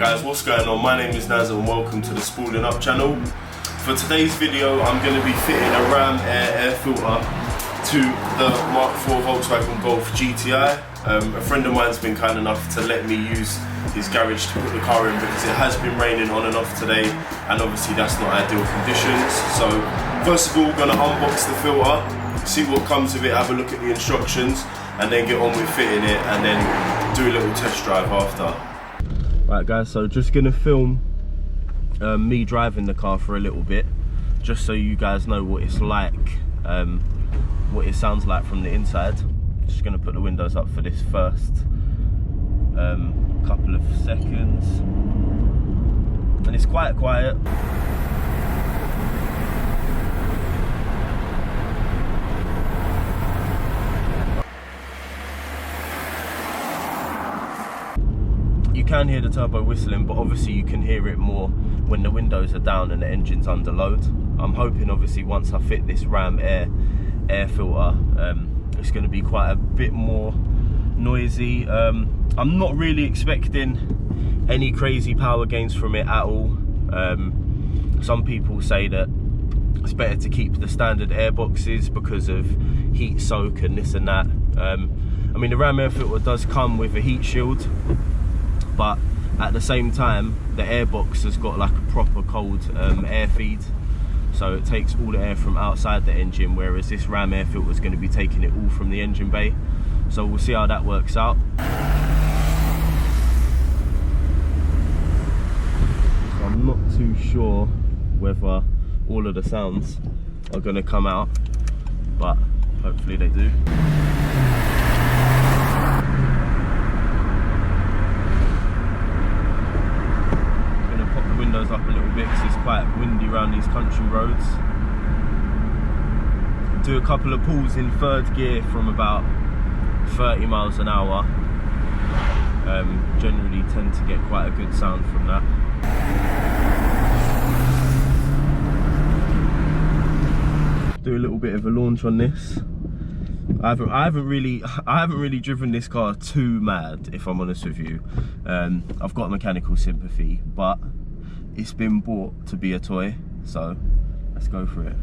Guys, what's going on? My name is Naz and welcome to the Spooling Up channel. For today's video, I'm going to be fitting a Ram air filter to the Mark 4 Volkswagen Golf Gti. A friend of mine's been kind enough to let me use his garage to put the car in because it has been raining on and off today, and obviously that's not ideal conditions. So first of all, we're going to unbox the filter, see what comes of it, have a look at the instructions, and then get on with fitting it and then do a little test drive after. Right guys, so just gonna film me driving the car for a little bit, just so you guys know what it's like, what it sounds like from the inside. Just gonna put the windows up for this first couple of seconds, and it's quite quiet. You can hear the turbo whistling, but obviously you can hear it more when the windows are down and the engine's under load. I'm hoping obviously once I fit this Ram air filter, it's going to be quite a bit more noisy. I'm not really expecting any crazy power gains from it at all. Some people say that it's better to keep the standard air boxes because of heat soak and this and that. I mean, the Ram air filter does come with a heat shield, but at the same time the airbox has got like a proper cold air feed, so it takes all the air from outside the engine, whereas this Ram air filter is going to be taking it all from the engine bay. So we'll see how that works out. So I'm not too sure whether all of the sounds are going to come out, but hopefully they do. Windows up a little bit because it's quite windy around these country roads. Do a couple of pulls in third gear from about 30 miles an hour. Generally tend to get quite a good sound from that. Do a little bit of a launch on this. I haven't really driven this car too mad, if I'm honest with you. I've got mechanical sympathy, but it's been bought to be a toy, so let's go for it.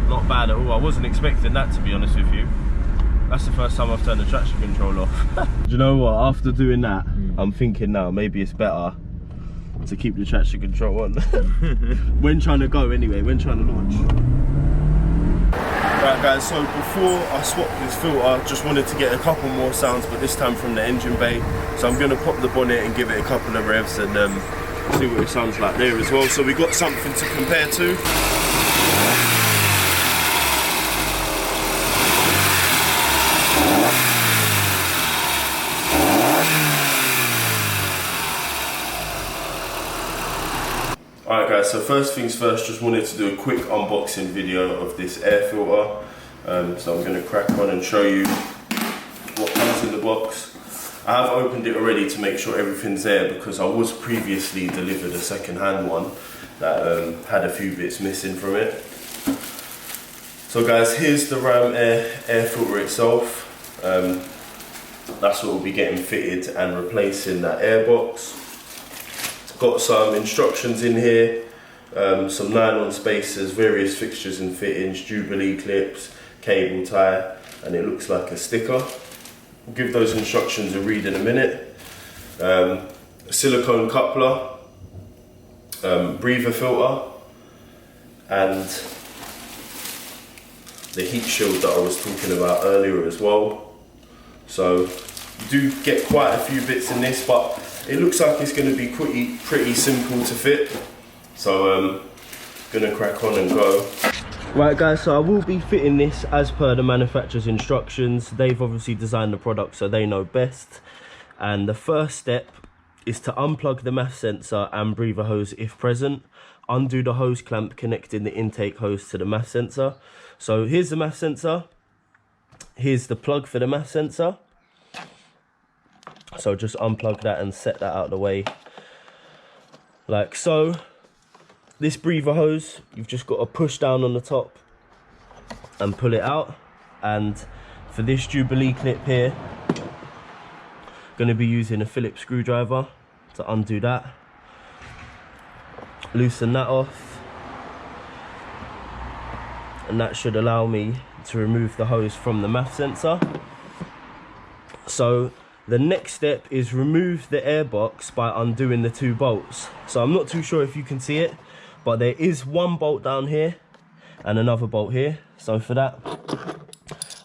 Not bad at all. I wasn't expecting that, to be honest with you. That's the first time I've turned the traction control off. Do you know what? After doing that, I'm thinking now maybe it's better to keep the traction control on when trying to go anyway, when trying to launch. Right guys, so before I swap this filter, I just wanted to get a couple more sounds, but this time from the engine bay. So I'm going to pop the bonnet and give it a couple of revs and see what it sounds like there as well. So we got something to compare to. Alright guys, so first things first, just wanted to do a quick unboxing video of this air filter. So I'm going to crack on and show you what comes in the box. I have opened it already to make sure everything's there because I was previously delivered a second-hand one that had a few bits missing from it. So guys, here's the Ram air filter itself. That's what we'll be getting fitted and replacing that air box. Got some instructions in here, some nylon spacers, various fixtures and fittings, Jubilee clips, cable tie, and it looks like a sticker. We'll give those instructions a read in a minute. A silicone coupler, breather filter, and the heat shield that I was talking about earlier as well. So you do get quite a few bits in this, but it looks like it's going to be pretty simple to fit, so gonna crack on and go. Right guys, so I will be fitting this as per the manufacturer's instructions. They've obviously designed the product, so they know best. And the first step is to unplug the MAF sensor and breather hose if present. Undo the hose clamp connecting the intake hose to the MAF sensor. So here's the MAF sensor. Here's the plug for the MAF sensor. So just unplug that and set that out of the way. like so. This breather hose, you've just got to push down on the top and pull it out. And for this Jubilee clip here, going to be using a Phillips screwdriver to undo that. Loosen that off, and that should allow me to remove the hose from the MAF sensor. So the next step is remove the air box by undoing the 2 bolts. So I'm not too sure if you can see it, but there is 1 bolt down here and another bolt here. So for that,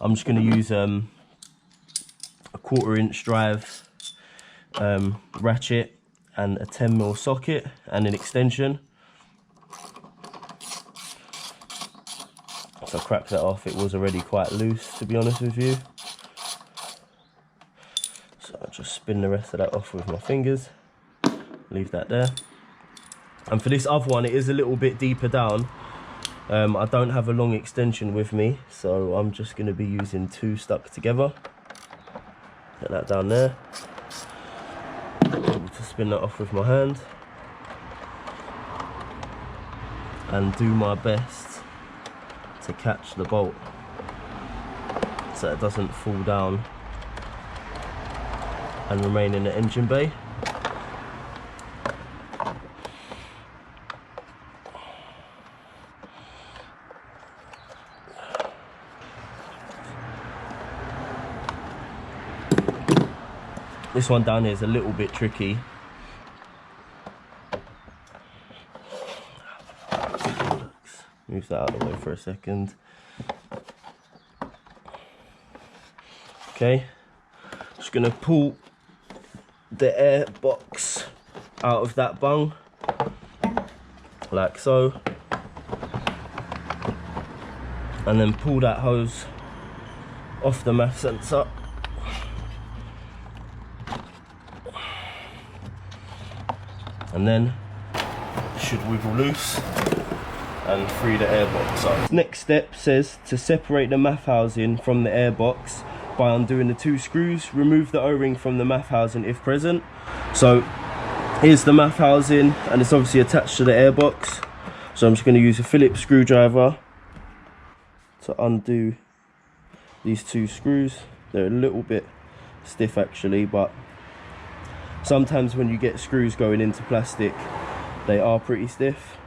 I'm just going to use a 1/4 inch drive ratchet and a 10mm socket and an extension. So I cracked that off. It was already quite loose, to be honest with you. So I'll just spin the rest of that off with my fingers. Leave that there. And for this other one, it is a little bit deeper down. I don't have a long extension with me, so I'm just going to be using 2 stuck together. Get that down there. Able to spin that off with my hand. And do my best to catch the bolt so it doesn't fall down and remain in the engine bay. This one down here is a little bit tricky. Move that out of the way for a second. Okay, just gonna pull the air box out of that bung, like so, and then pull that hose off the MAF sensor. And then it should wiggle loose and free the airbox up. Next step says to separate the MAF housing from the airbox by undoing the 2 screws. Remove the O-ring from the MAF housing if present. So here's the MAF housing, and it's obviously attached to the airbox. So I'm just going to use a Phillips screwdriver to undo these 2 screws. They're a little bit stiff actually, but sometimes when you get screws going into plastic, they are pretty stiff.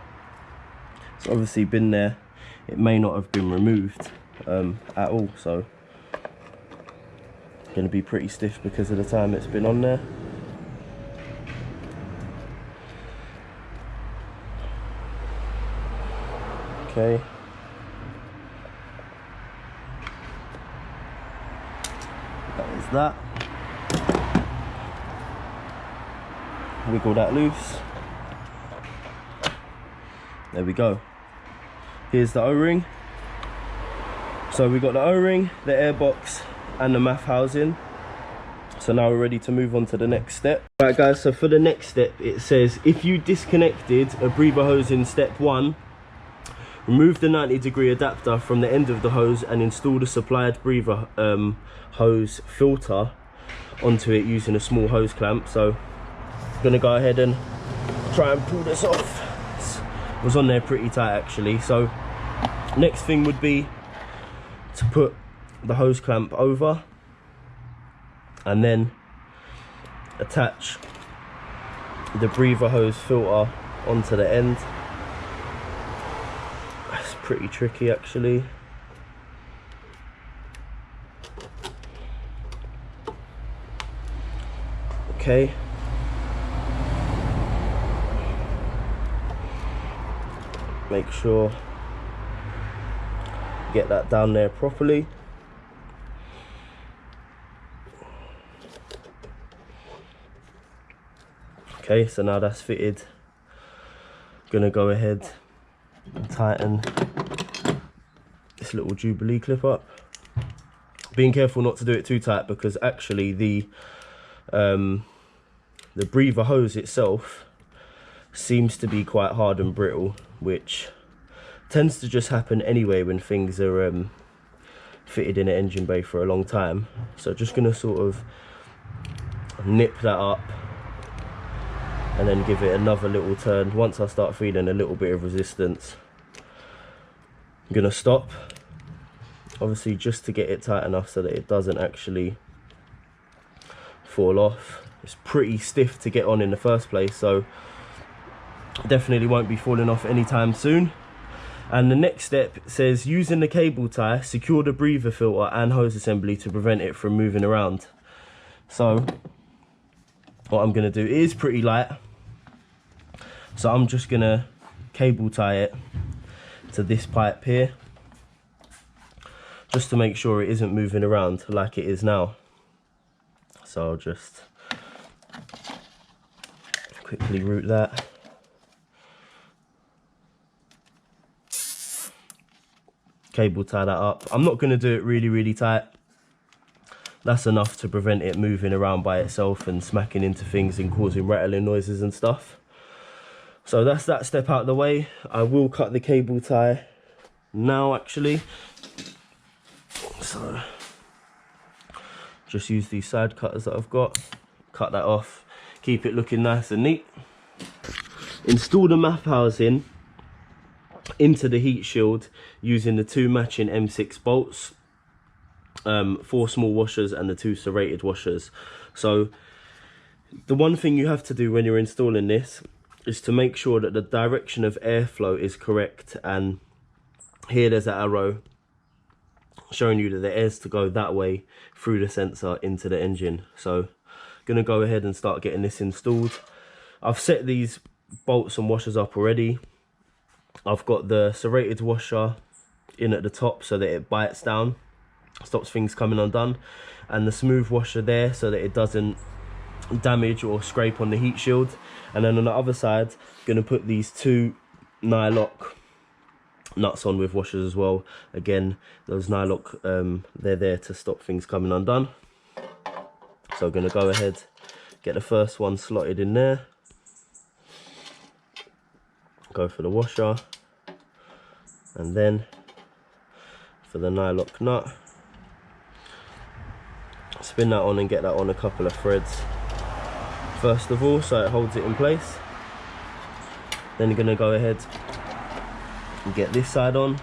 It's obviously been there. It may not have been removed at all, so it's going to be pretty stiff because of the time it's been on there. Okay. That is that. Wiggle that loose. There we go. Here's the O-ring. So we got the O-ring, the airbox and the MAF housing. So now we're ready to move on to the next step. Right guys, so for the next step it says if you disconnected a breather hose in step 1, remove the 90-degree adapter from the end of the hose and install the supplied breather hose filter onto it using a small hose clamp. So I'm gonna go ahead and try and pull this off. It was on there pretty tight actually. So next thing would be to put the hose clamp over and then attach the breather hose filter onto the end. That's pretty tricky actually. Okay. Make sure get that down there properly. Okay, so now that's fitted. Gonna go ahead and tighten this little Jubilee clip up. Being careful not to do it too tight because actually the breather hose itself seems to be quite hard and brittle, which tends to just happen anyway when things are fitted in an engine bay for a long time. So just gonna sort of nip that up and then give it another little turn. Once I start feeling a little bit of resistance, I'm gonna stop, obviously just to get it tight enough so that it doesn't actually fall off. It's pretty stiff to get on in the first place, so definitely won't be falling off anytime soon. And the next step says, using the cable tie, secure the breather filter and hose assembly to prevent it from moving around. So what I'm gonna do is pretty light, so I'm just gonna cable tie it to this pipe here, just to make sure it isn't moving around like it is now. So I'll just quickly route that. Cable tie that up. I'm not going to do it really tight. That's enough to prevent it moving around by itself and smacking into things and causing rattling noises and stuff. So that's that step out of the way. I will cut the cable tie now actually. So just use these side cutters that I've got, cut that off, keep it looking nice and neat. Install the MAF housing into the heat shield using the 2 matching M6 bolts, 4 small washers and the 2 serrated washers. So the one thing you have to do when you're installing this is to make sure that the direction of airflow is correct, and here there's an arrow showing you that the air's to go that way through the sensor into the engine. So gonna go ahead and start getting this installed. I've set these bolts and washers up already. I've got the serrated washer in at the top so that it bites down, stops things coming undone, and the smooth washer there so that it doesn't damage or scrape on the heat shield. And then on the other side, I'm gonna put these 2 nylock nuts on with washers as well. Again, those nylock, they're there to stop things coming undone. So I'm gonna go ahead, get the first one slotted in there, go for the washer, and then for the nylock nut, spin that on and get that on a couple of threads first of all so it holds it in place. Then you're gonna go ahead and get this side on,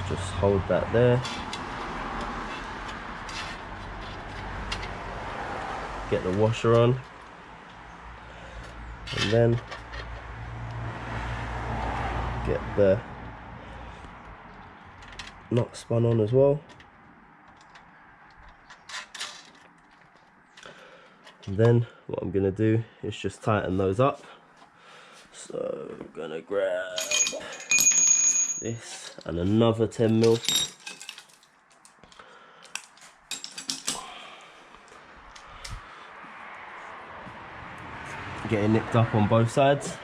just hold that there, get the washer on, and then get the nut spun on as well. And then what I'm gonna do is just tighten those up. So I'm gonna grab this and another 10mm. Get it nipped up on both sides.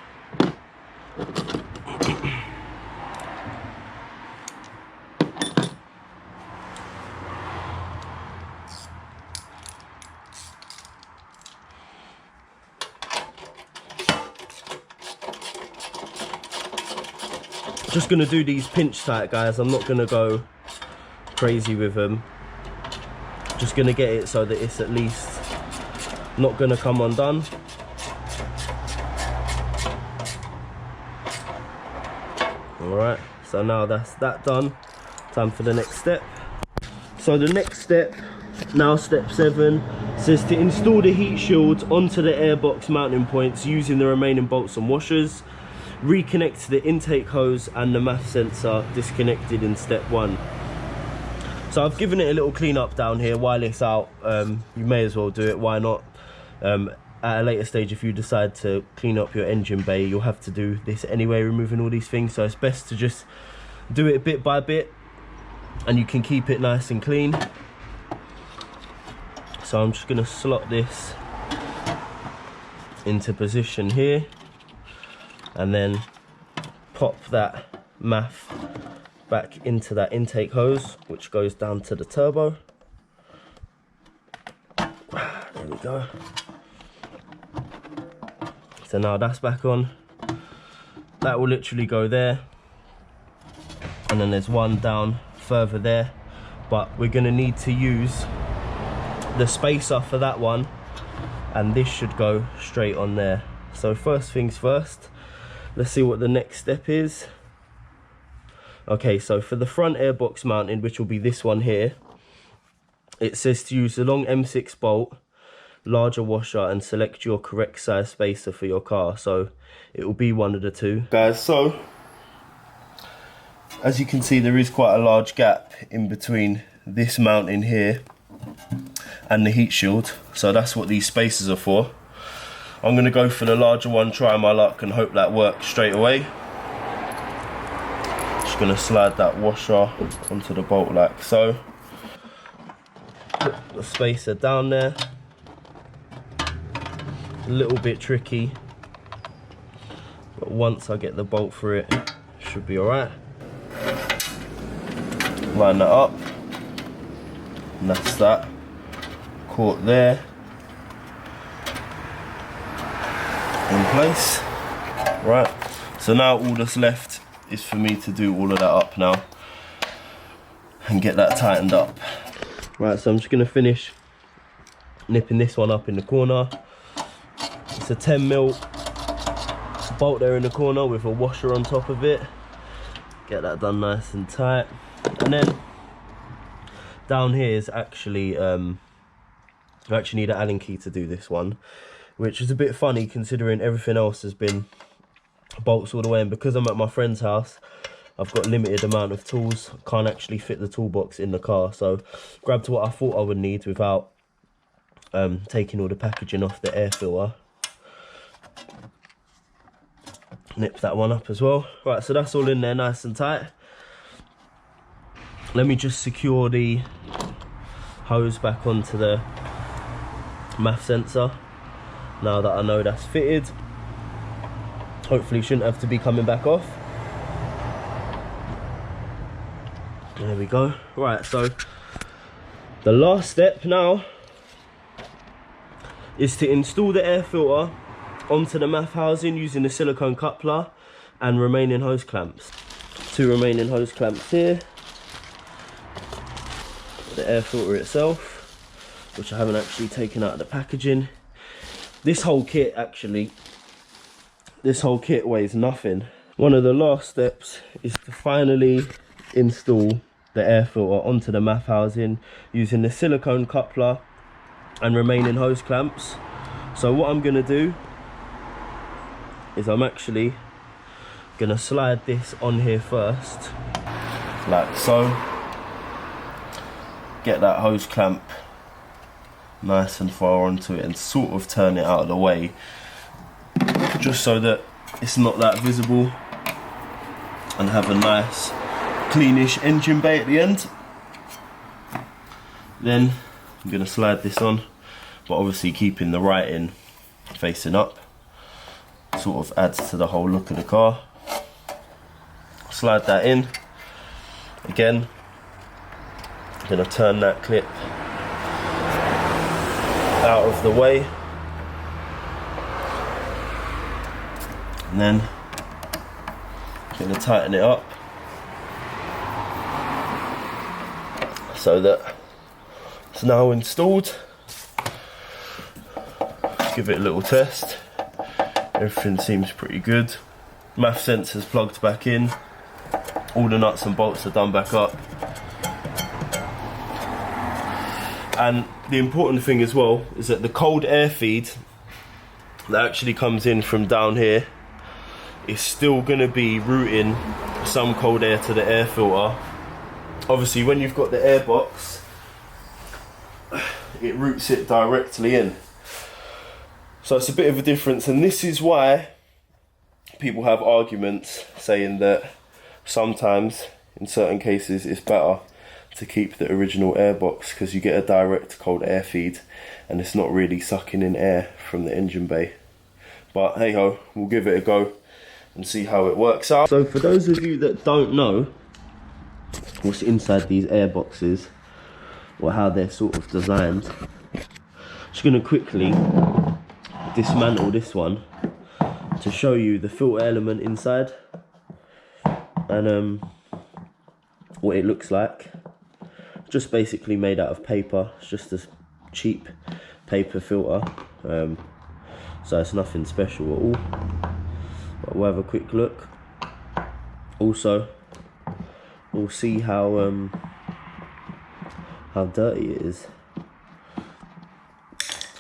Just gonna do these pinch tight, guys. I'm not gonna go crazy with them. Just gonna get it so that it's at least not gonna come undone. Alright, so now that's that done. Time for the next step. So the next step, now step 7, says to install the heat shield onto the airbox mounting points using the remaining bolts and washers. Reconnect the intake hose and the MAF sensor disconnected in step 1. So I've given it a little clean up down here while it's out. You may as well do it, why not? At a later stage, if you decide to clean up your engine bay, you'll have to do this anyway, removing all these things. So it's best to just do it bit by bit and you can keep it nice and clean. So I'm just gonna slot this into position here and then pop that MAF back into that intake hose, which goes down to the turbo. There we go. So now that's back on. That will literally go there. And then there's one down further there. But we're gonna need to use the spacer for that one and this should go straight on there. So first things first, let's see what the next step is. Okay, so for the front airbox mounting, which will be this one here, it says to use the long M6 bolt, larger washer, and select your correct size spacer for your car. So it will be one of the two. Guys, so as you can see, there is quite a large gap in between this mounting here and the heat shield. So that's what these spacers are for. I'm going to go for the larger one, try my luck, and hope that works straight away. Just going to slide that washer onto the bolt like so. Put the spacer down there. A little bit tricky, but once I get the bolt through it, should be alright. Line that up, and that's that. Caught there. In place. Right, so now all that's left is for me to do all of that up now and get that tightened up. Right, so I'm just going to finish nipping this one up in the corner. It's a 10mm bolt there in the corner with a washer on top of it. Get that done nice and tight. And then down here is actually, I actually need an Allen key to do this one, which is a bit funny considering everything else has been bolts all the way. And because I'm at my friend's house, I've got a limited amount of tools. Can't actually fit the toolbox in the car, so grabbed what I thought I would need without taking all the packaging off the air filter. Nip that one up as well. Right, so that's all in there nice and tight. Let me just secure the hose back onto the MAF sensor now that I know that's fitted. Hopefully shouldn't have to be coming back off. There we go. Right, so the last step now is to install the air filter onto the MAF housing using the silicone coupler and remaining hose clamps. 2 remaining hose clamps here. The air filter itself, which I haven't actually taken out of the packaging. This whole kit weighs nothing. One of the last steps is to finally install the air filter onto the MAF housing using the silicone coupler and remaining hose clamps. So what I'm going to do is I'm actually going to slide this on here first, like so. Get that hose clamp nice and far onto it and sort of turn it out of the way, just so that it's not that visible, and have a nice cleanish engine bay at the end. Then I'm going to slide this on, but obviously keeping the writing facing up. Sort of adds to the whole look of the car. Slide that in. Again, I'm going to turn that clip out of the way. And then I'm going to tighten it up so that it's now installed. Give it a little test. Everything seems pretty good. MAF sensor's plugged back in. All the nuts and bolts are done back up. And the important thing as well is that the cold air feed that actually comes in from down here is still going to be routing some cold air to the air filter. Obviously when you've got the air box, it routes it directly in. So it's a bit of a difference, and this is why people have arguments saying that sometimes, in certain cases, it's better to keep the original air box because you get a direct cold air feed and it's not really sucking in air from the engine bay. But hey ho, we'll give it a go and see how it works out. So for those of you that don't know what's inside these air boxes or how they're sort of designed, I'm just going to quickly dismantle this one to show you the filter element inside and what it looks like. Just basically made out of paper. It's just a cheap paper filter. so it's nothing special at all. But we'll have a quick look. Also, we'll see how dirty it is.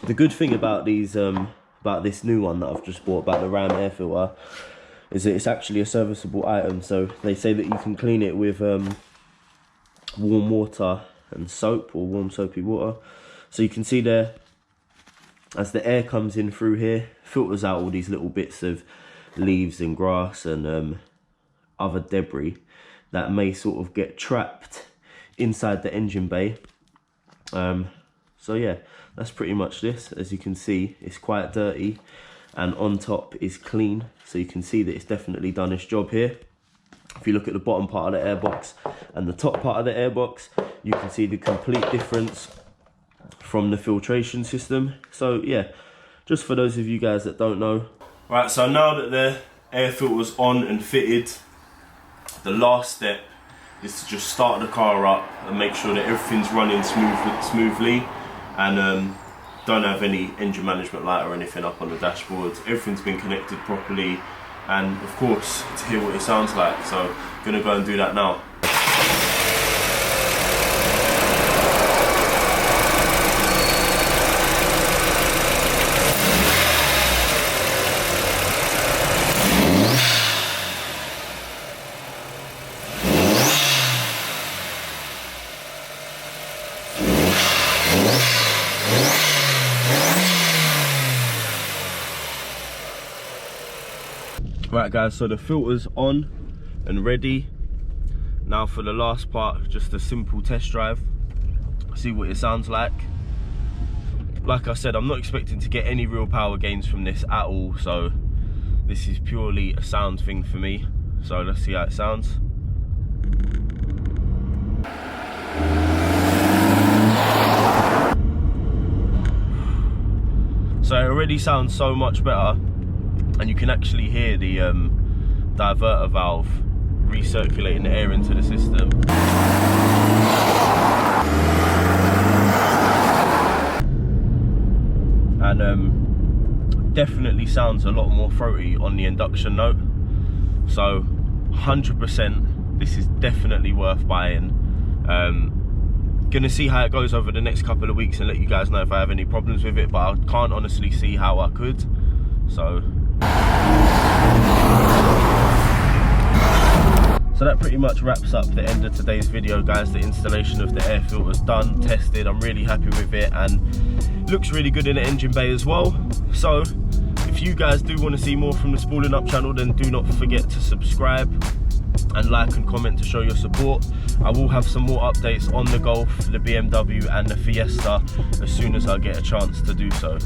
The good thing about these, about this new one that I've just bought, about the Ram air filter, is that it's actually a serviceable item. So they say that you can clean it with warm water and soap, or warm soapy water. So you can see there, as the air comes in through here, filters out all these little bits of leaves and grass and other debris that may sort of get trapped inside the engine bay. So yeah, that's pretty much this. As you can see, it's quite dirty, and on top is clean, so you can see that it's definitely done its job here. If you look at the bottom part of the airbox and the top part of the airbox, you can see the complete difference from the filtration system. So yeah, just for those of you guys that don't know. Right, so now that the air filter's on and fitted, the last step is to just start the car up and make sure that everything's running smoothly, and don't have any engine management light or anything up on the dashboard. Everything's been connected properly, and of course to hear what it sounds like. So I'm gonna go and do that now. Right guys, so the filter's on and ready. Now for the last part, just a simple test drive. See what it sounds like. Like I said, I'm not expecting to get any real power gains from this at all, so this is purely a sound thing for me. So let's see how it sounds. So it already sounds so much better. And you can actually hear the diverter valve recirculating the air into the system. And definitely sounds a lot more throaty on the induction note. So 100%, this is definitely worth buying. Gonna see how it goes over the next couple of weeks and let you guys know if I have any problems with it, but I can't honestly see how I could. So that pretty much wraps up the end of today's video, guys. The installation of the air filter's done, tested. I'm really happy with it, and looks really good in the engine bay as well. So if you guys do want to see more from the Spooling Up channel, then do not forget to subscribe and like and comment to show your support. I will have some more updates on the Golf, the BMW and the Fiesta as soon as I get a chance to do so.